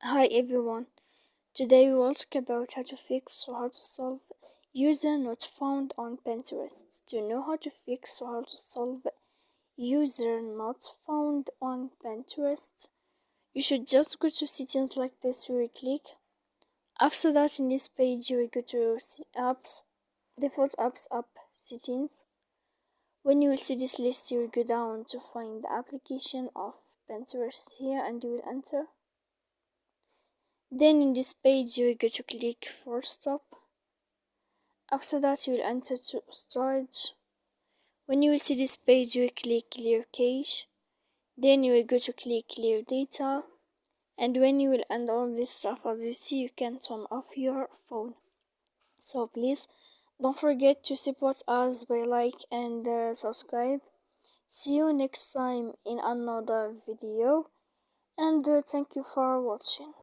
Hi everyone, today we will talk about how to fix or how to solve user not found on Pinterest. To know how to fix or how to solve user not found on Pinterest, you should just go to settings like this where you click. After that, in this page you will go to apps, default apps app settings. When you will see this list, you will go down to find the application of Pinterest here and you will enter. Then in this page you will go to click for stop. After that you will enter to storage. When you will see this page you will click clear cache. Then you will go to click clear data. And when you will end all this stuff, as you see, you can turn off your phone. So please don't forget to support us by like and subscribe. See you next time in another video, and thank you for watching.